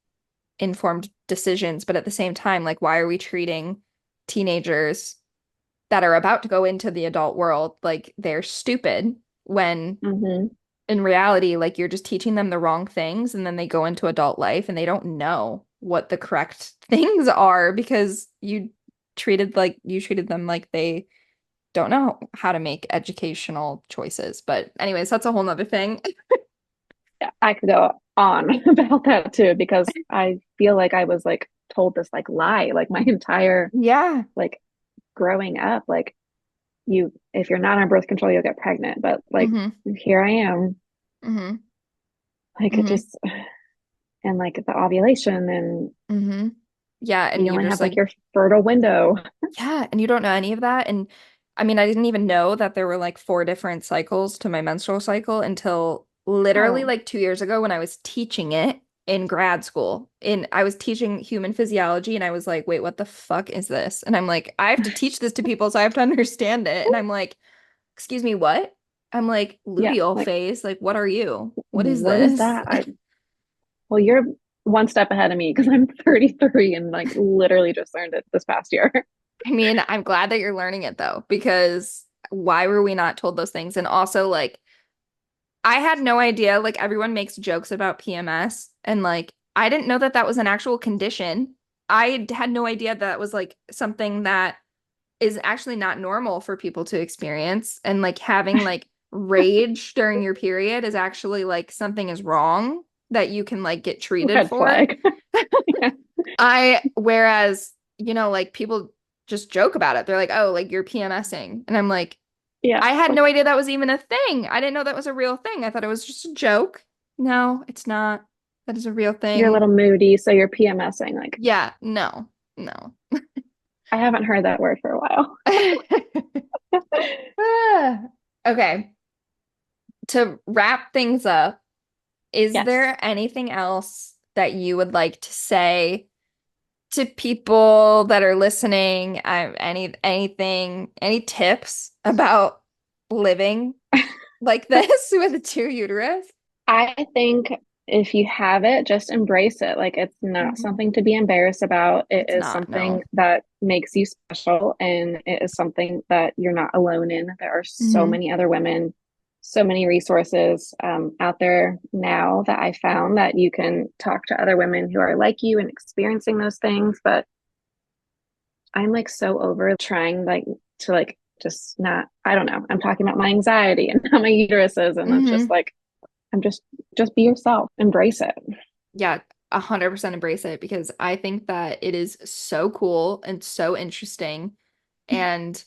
informed decisions, but at the same time, like, why are we treating teenagers that are about to go into the adult world like they're stupid when Hmm. in reality, like, you're just teaching them the wrong things, and then they go into adult life and they don't know what the correct things are because you treated them like they don't know how to make educational choices. But anyways, that's a whole nother thing. Yeah, I could go on about that too, because I feel like I was like told this like lie, like my entire Yeah. like growing up, like if you're not on birth control, you'll get pregnant. But like Mm-hmm. here I am, Mm-hmm. like it Mm-hmm. just and like the ovulation and Mm-hmm. Yeah, and you you only just have like like your fertile window. yeah, and you don't know any of that. And I mean, I didn't even know that there were like four different cycles to my menstrual cycle until literally Oh, like 2 years ago when I was teaching it in grad school. I was teaching human physiology, and I was like, wait, what the fuck is this? And I'm like, I have to teach this to people, so I have to understand it. And I'm like, excuse me, what? I'm like, yeah. luteal Like, phase. Like, what are you? What is what is this? that? Well, you're one step ahead of me because I'm 33 and like literally just learned it this past year. I mean, I'm glad that you're learning it though, because why were we not told those things? And also, like, I had no idea. Like, everyone makes jokes about PMS, and like, I didn't know that that was an actual condition. I had no idea that was like something that is actually not normal for people to experience. And like, having like rage during your period is actually like something is wrong that you can like get treated Red for. flag. Yeah. Whereas, like, people just joke about it. They're like, oh, like, you're PMSing. And I'm like, Yeah. I had Like no idea that was even a thing. I didn't know that was a real thing. I thought it was just a joke. No, it's not. That is a real you're a thing. little moody, so you're PMSing. Like Yeah, no, no. I haven't heard that word for a while. Ah, okay. To wrap things up, is Yes. there anything else that you would like to say to people that are listening? Any tips about living like this with a two uterus? I think if you have it, just embrace it. Like it's not Mhm. something to be embarrassed about. It It's is not, something no. that makes you special and it is something that you're not alone in. There are so Hmm. many other women, so many resources out there now that I found that you can talk to other women who are like you and experiencing those things. But I'm like so over trying like to like just not, I don't know. I'm talking about my anxiety and how my uterus is, and it's just Hmm. like I'm just be yourself, embrace it. Yeah, 100% embrace it, because I think that it is so cool and so interesting. And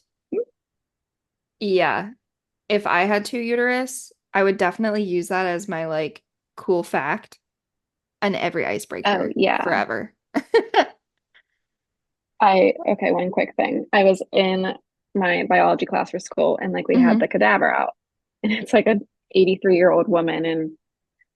yeah, if I had two uterus, I would definitely use that as my like cool fact and every Oh icebreaker yeah. forever. Okay, one quick thing. I was in my biology class for school and like we had Hmm. the cadaver out. And it's like a 83-year-old woman and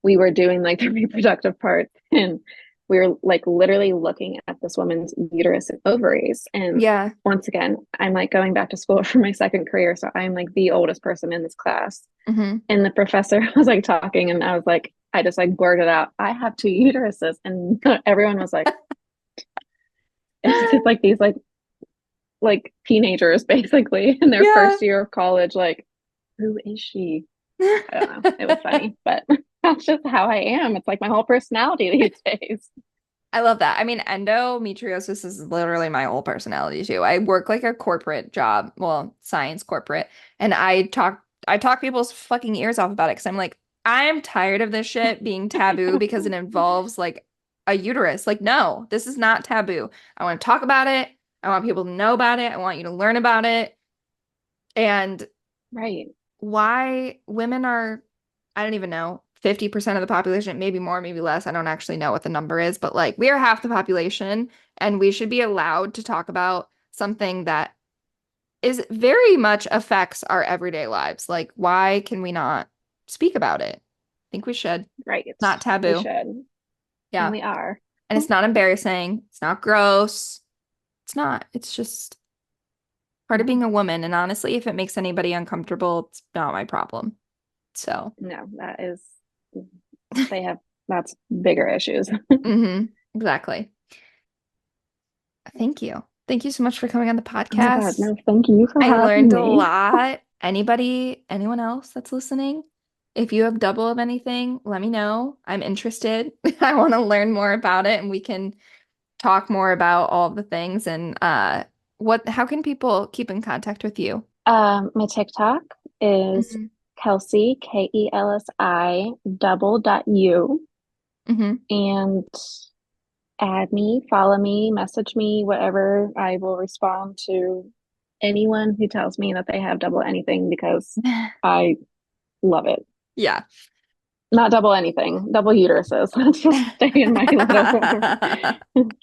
we were doing like the reproductive part and we were like literally looking at this woman's uterus and ovaries. And Yeah. once again, I'm like going back to school for my second career. So I'm like the oldest person in this class. Hmm. And the professor was like talking and I was like, I just like blurted out, I have two uteruses. And everyone was like, it's just like these like teenagers basically in their Yeah. first year of college, like, who is she? I don't know. It was funny, but that's just how I am. It's like my whole personality these days. I love that. I mean, endometriosis is literally my whole personality too. I work like a corporate job, well, science corporate, and I talk people's fucking ears off about it because I'm like, I'm tired of this shit being taboo because it involves like a uterus. Like, no, this is not taboo. I want to talk about it. I want people to know about it. I want you to learn about it. And Right. why women are, I don't even know, 50% of the population, maybe more, maybe less. I don't actually know what the number is, but like, we are half the population, and we should be allowed to talk about something that is very much affects our everyday lives. Like, why can we not speak about it? I think we should. Right. Not We taboo. should. And Yeah. we are. And it's not embarrassing. It's not gross. It's not. It's just part of No, being a woman. And honestly, if it makes anybody uncomfortable, it's not my problem. So, no, they have, that's bigger issues. exactly. Thank you. Thank you so much for coming on the Oh my God, podcast. no, thank you for I having learned a me. lot. Anyone else that's listening, if you have double of anything, let me know. I'm interested. I want to learn more about it and we can talk more about all the things and how can people keep in contact with you? My TikTok is Hmm. Kelsi, Kelsi double dot U, Hmm. and add me, follow me, message me, whatever. I will respond to anyone who tells me that they have double anything because I love it. Yeah. Not double anything, double uteruses. Let's just stay in my little.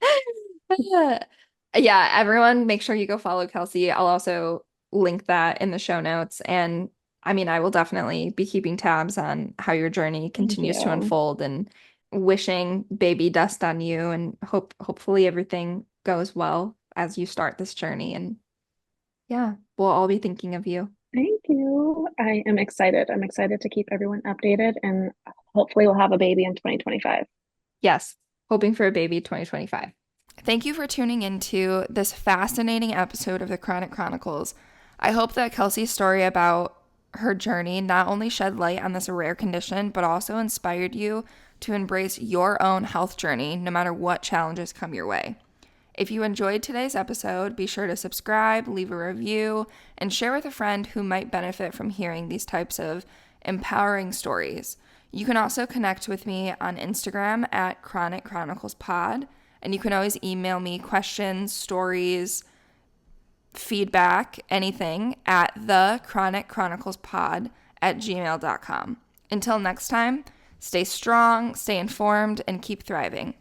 Yeah, everyone make sure you go follow Kelsi. I'll also link that in the show notes. And I mean, I will definitely be keeping tabs on how your journey Thank continues to you. unfold and wishing baby dust on you and hopefully everything goes well as you start this journey. And yeah, we'll all be thinking of you. Thank you. I am excited. I'm excited to keep everyone updated and hopefully we'll have a baby in 2025. Yes, hoping for a baby 2025. Thank you for tuning into this fascinating episode of the Chronic Chronicles. I hope that Kelsi's story about her journey not only shed light on this rare condition, but also inspired you to embrace your own health journey, no matter what challenges come your way. If you enjoyed today's episode, be sure to subscribe, leave a review, and share with a friend who might benefit from hearing these types of empowering stories. You can also connect with me on Instagram at Chronic Chronicles Pod, and you can always email me questions, stories, feedback, anything at the Chronic Chronicles Pod at gmail.com. Until next time, stay strong, stay informed, and keep thriving.